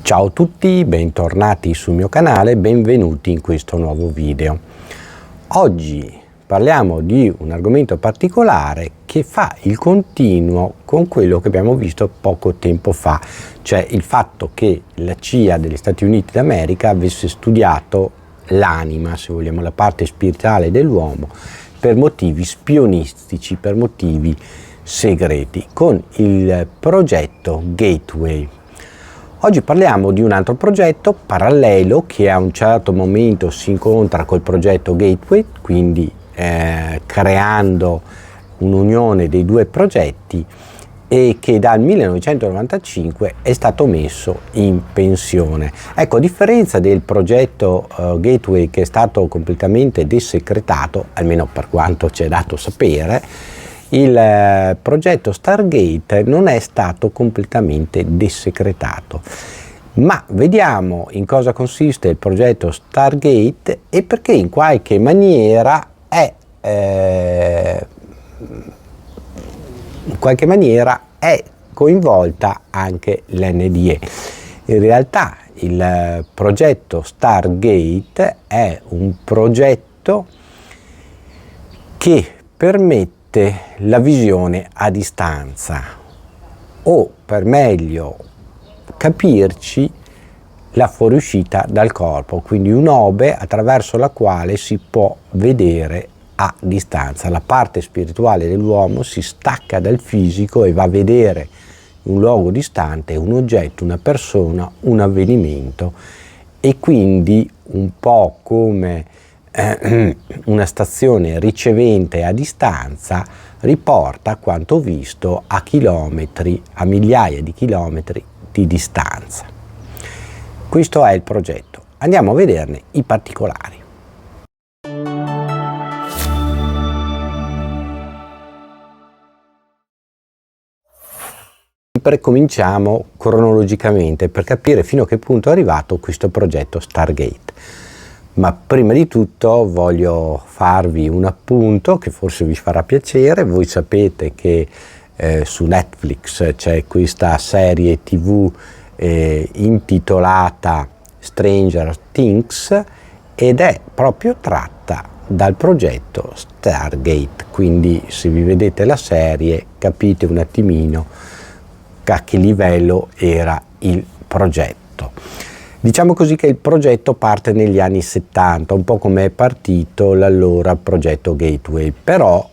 Ciao a tutti, bentornati sul mio canale, benvenuti in questo nuovo video. Oggi parliamo di un argomento particolare che fa il continuo con quello che abbiamo visto poco tempo fa, cioè il fatto che la CIA degli Stati Uniti d'America avesse studiato l'anima, se vogliamo, la parte spirituale dell'uomo per motivi spionistici, per motivi segreti, con il progetto Gateway. Oggi parliamo di un altro progetto parallelo che a un certo momento si incontra col progetto Gateway, quindi creando un'unione dei due progetti, e che dal 1995 è stato messo in pensione. Ecco, a differenza del progetto Gateway, che è stato completamente desecretato, almeno per quanto ci è dato sapere, il progetto Stargate non è stato completamente desecretato. Ma vediamo in cosa consiste il progetto Stargate e perché in qualche maniera è coinvolta anche l'NDE. In realtà il progetto Stargate è un progetto che permette la visione a distanza, o per meglio capirci, la fuoriuscita dal corpo, quindi un'obe attraverso la quale si può vedere a distanza. La parte spirituale dell'uomo si stacca dal fisico e va a vedere un luogo distante, un oggetto, una persona, un avvenimento, e quindi un po' come una stazione ricevente a distanza riporta quanto visto a chilometri, a migliaia di chilometri di distanza. Questo è il progetto. Andiamo a vederne i particolari. Cominciamo cronologicamente per capire fino a che punto è arrivato questo progetto Stargate. Ma prima di tutto voglio farvi un appunto che forse vi farà piacere. Voi sapete che su Netflix c'è questa serie TV intitolata Stranger Things ed è proprio tratta dal progetto Stargate, quindi se vi vedete la serie capite un attimino a che livello era il progetto. Diciamo così che il progetto parte negli anni 70, un po' come è partito l'allora progetto Gateway, però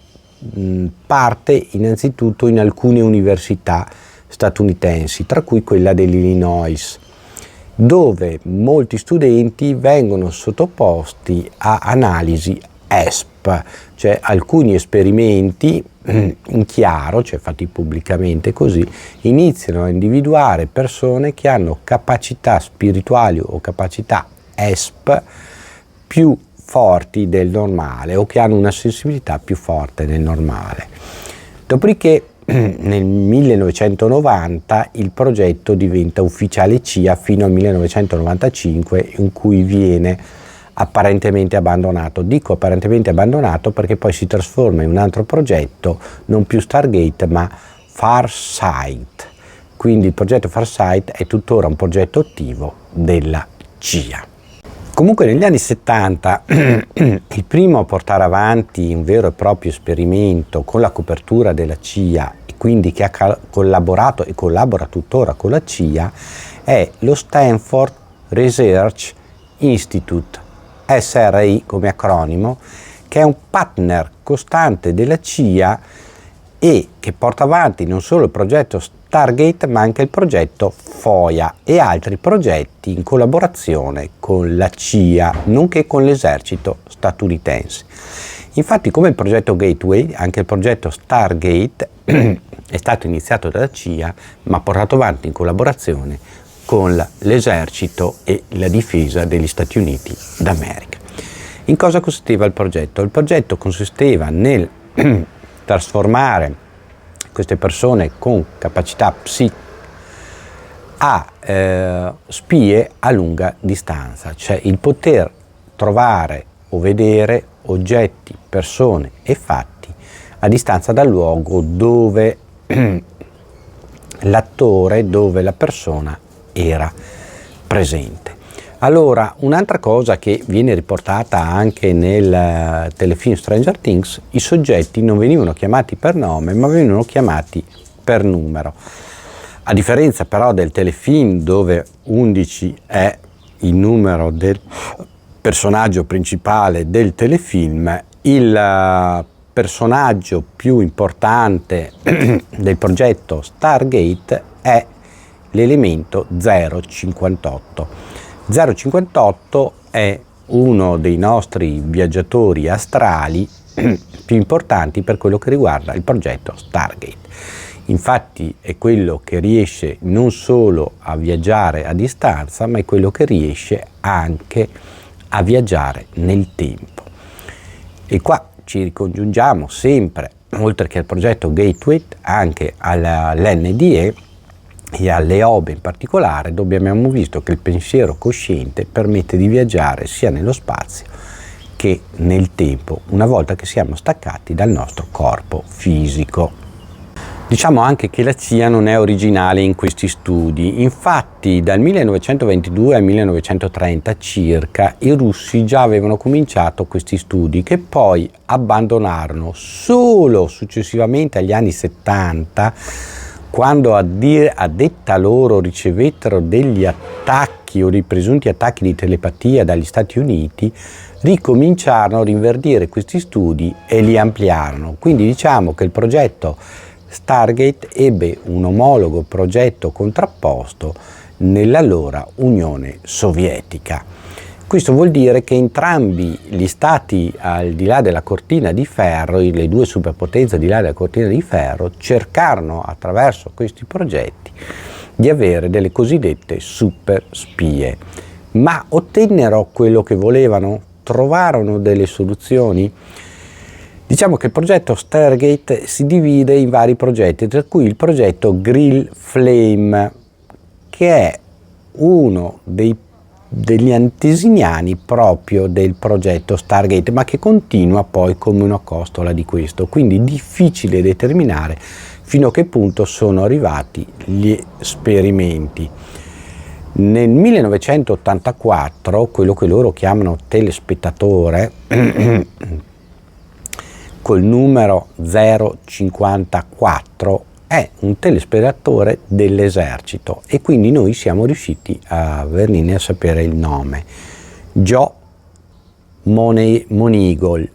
parte innanzitutto in alcune università statunitensi, tra cui quella dell'Illinois, dove molti studenti vengono sottoposti a analisi ESP, cioè alcuni esperimenti in chiaro, cioè fatti pubblicamente così, iniziano a individuare persone che hanno capacità spirituali o capacità ESP più forti del normale o che hanno una sensibilità più forte del normale. Dopodiché nel 1990 il progetto diventa ufficiale CIA fino al 1995, in cui viene apparentemente abbandonato. Dico apparentemente abbandonato perché poi si trasforma in un altro progetto, non più Stargate ma Farsight. Quindi il progetto Farsight è tuttora un progetto attivo della CIA. Comunque negli anni 70 il primo a portare avanti un vero e proprio esperimento con la copertura della CIA, e quindi che ha collaborato e collabora tuttora con la CIA, è lo Stanford Research Institute, SRI come acronimo, che è un partner costante della CIA e che porta avanti non solo il progetto Stargate ma anche il progetto FOIA e altri progetti in collaborazione con la CIA, nonché con l'esercito statunitense. Infatti, come il progetto Gateway, anche il progetto Stargate è stato iniziato dalla CIA ma portato avanti in collaborazione con l'esercito e la difesa degli Stati Uniti d'America. In cosa consisteva il progetto? Il progetto consisteva nel trasformare queste persone con capacità psichiche a spie a lunga distanza, cioè il poter trovare o vedere oggetti, persone e fatti a distanza dal luogo dove l'attore, dove la persona era presente. Allora, un'altra cosa che viene riportata anche nel telefilm Stranger Things, i soggetti non venivano chiamati per nome, ma venivano chiamati per numero. A differenza però del telefilm, dove 11 è il numero del personaggio principale del telefilm, il personaggio più importante del progetto Stargate è l'elemento 058. 058 è uno dei nostri viaggiatori astrali più importanti per quello che riguarda il progetto Stargate. Infatti è quello che riesce non solo a viaggiare a distanza, ma è quello che riesce anche a viaggiare nel tempo. E qua ci ricongiungiamo sempre, oltre che al progetto Gateway, anche all'NDE e all'EOBE in particolare, dove abbiamo visto che il pensiero cosciente permette di viaggiare sia nello spazio che nel tempo, una volta che siamo staccati dal nostro corpo fisico. Diciamo anche che la CIA non è originale in questi studi, infatti dal 1922 al 1930 circa i russi già avevano cominciato questi studi, che poi abbandonarono solo successivamente agli anni 70, quando a detta loro ricevettero degli attacchi o dei presunti attacchi di telepatia dagli Stati Uniti, ricominciarono a rinverdire questi studi e li ampliarono. Quindi diciamo che il progetto Stargate ebbe un omologo progetto contrapposto nell'allora Unione Sovietica. Questo vuol dire che entrambi gli stati al di là della cortina di ferro, le due superpotenze al di là della cortina di ferro, cercarono attraverso questi progetti di avere delle cosiddette super spie. Ma ottennero quello che volevano? Trovarono delle soluzioni? Diciamo che il progetto Stargate si divide in vari progetti, tra cui il progetto Grill Flame, che è uno degli antesignani proprio del progetto Stargate, ma che continua poi come una costola di questo, quindi difficile determinare fino a che punto sono arrivati gli esperimenti. Nel 1984, quello che loro chiamano telespettatore, col numero 054, è un telespettatore dell'esercito, e quindi noi siamo riusciti a venirne a sapere il nome. Joe Moneagle,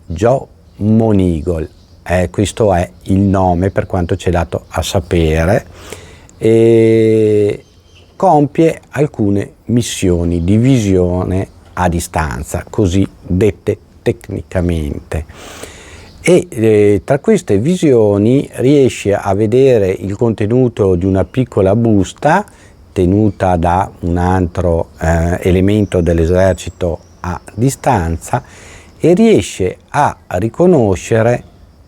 questo è il nome per quanto ci è dato a sapere, e compie alcune missioni di visione a distanza, così dette tecnicamente. E tra queste visioni riesce a vedere il contenuto di una piccola busta tenuta da un altro elemento dell'esercito a distanza, e riesce a riconoscere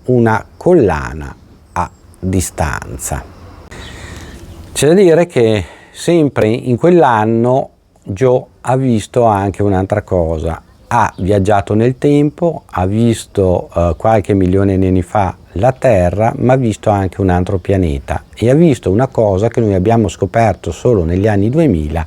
una collana a distanza. C'è da dire che sempre in quell'anno Joe ha visto anche un'altra cosa. Ha viaggiato nel tempo, ha visto qualche milione di anni fa la Terra, ma ha visto anche un altro pianeta, e ha visto una cosa che noi abbiamo scoperto solo negli anni 2000,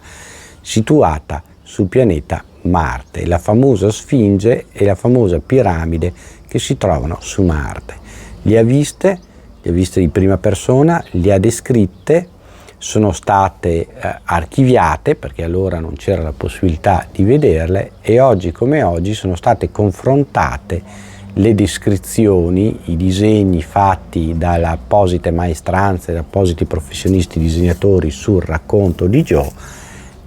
situata sul pianeta Marte, la famosa Sfinge e la famosa piramide che si trovano su Marte. Le ha viste di prima persona, le ha descritte, sono state archiviate perché allora non c'era la possibilità di vederle, e oggi come oggi sono state confrontate le descrizioni, i disegni fatti dalle apposite maestranze, da appositi professionisti disegnatori sul racconto di Joe,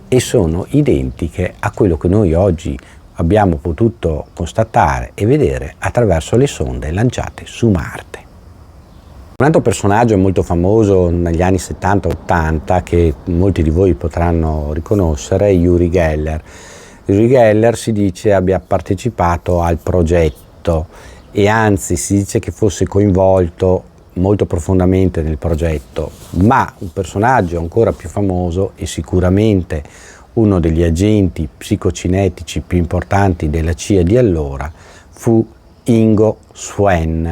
e sono identiche a quello che noi oggi abbiamo potuto constatare e vedere attraverso le sonde lanciate su Marte. Un altro personaggio molto famoso negli anni 70-80 che molti di voi potranno riconoscere è Uri Geller. Uri Geller si dice abbia partecipato al progetto, e anzi si dice che fosse coinvolto molto profondamente nel progetto, ma un personaggio ancora più famoso e sicuramente uno degli agenti psicocinetici più importanti della CIA di allora fu Ingo Swann.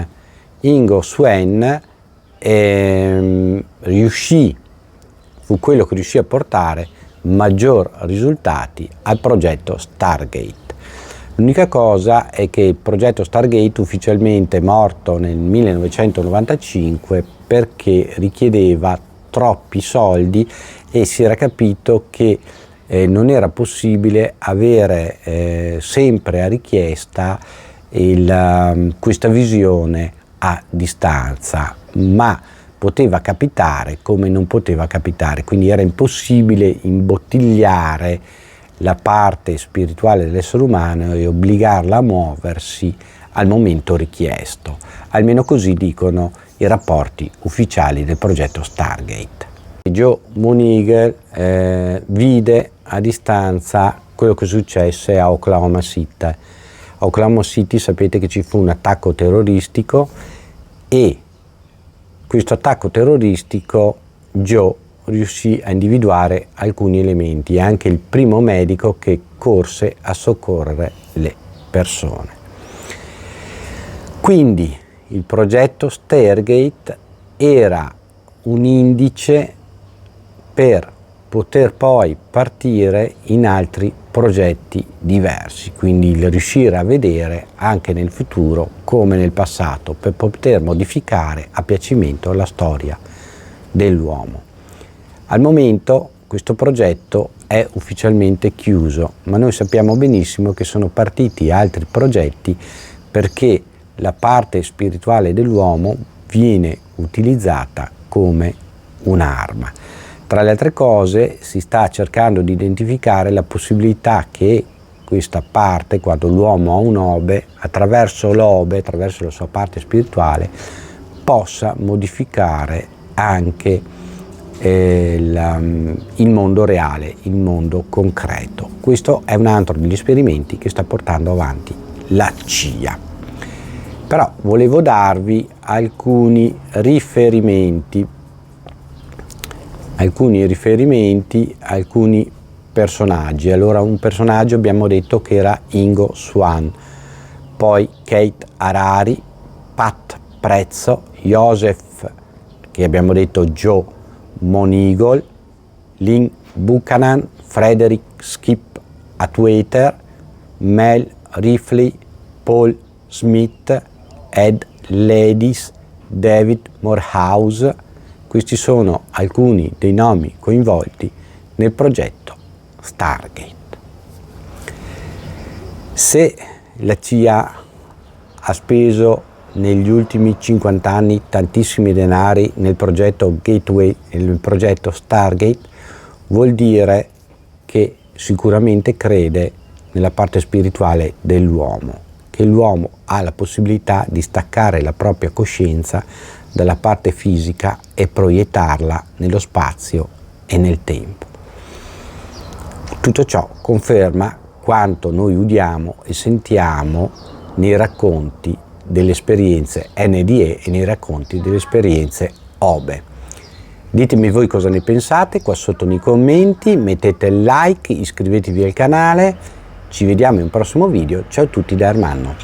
Ingo Swann fu quello che riuscì a portare maggior risultati al progetto Stargate. L'unica cosa è che il progetto Stargate ufficialmente è morto nel 1995 perché richiedeva troppi soldi e si era capito che non era possibile avere sempre a richiesta questa visione a distanza, ma poteva capitare come non poteva capitare, quindi era impossibile imbottigliare la parte spirituale dell'essere umano e obbligarla a muoversi al momento richiesto. Almeno così dicono i rapporti ufficiali del progetto Stargate. Joe Monigal vide a distanza quello che successe a Oklahoma City. A Oklahoma City sapete che ci fu un attacco terroristico e questo attacco terroristico Joe riuscì a individuare alcuni elementi, è anche il primo medico che corse a soccorrere le persone. Quindi il progetto Stargate era un indice per poter poi partire in altri progetti diversi, quindi il riuscire a vedere anche nel futuro come nel passato per poter modificare a piacimento la storia dell'uomo. Al momento questo progetto è ufficialmente chiuso, ma noi sappiamo benissimo che sono partiti altri progetti perché la parte spirituale dell'uomo viene utilizzata come un'arma. Tra le altre cose si sta cercando di identificare la possibilità che questa parte, quando l'uomo ha un Obe, attraverso l'Obe, attraverso la sua parte spirituale, possa modificare anche il mondo reale, il mondo concreto. Questo è un altro degli esperimenti che sta portando avanti la CIA. Però volevo darvi alcuni riferimenti, alcuni personaggi. Allora, un personaggio abbiamo detto che era Ingo Swann, poi Kate Harari, Pat Prezzo, Joseph, che abbiamo detto Joe Monigal, Lynn Buchanan, Frederick Skip Atwater, Mel Ripley, Paul Smith, Ed Ledis, David Morehouse. Questi sono alcuni dei nomi coinvolti nel progetto Stargate. Se la CIA ha speso negli ultimi 50 anni tantissimi denari nel progetto Gateway, nel progetto Stargate, vuol dire che sicuramente crede nella parte spirituale dell'uomo, che l'uomo ha la possibilità di staccare la propria coscienza dalla parte fisica e proiettarla nello spazio e nel tempo. Tutto ciò conferma quanto noi udiamo e sentiamo nei racconti delle esperienze NDE e nei racconti delle esperienze OBE. Ditemi voi cosa ne pensate qua sotto nei commenti, mettete il like, iscrivetevi al canale, ci vediamo in un prossimo video. Ciao a tutti da Ermanno.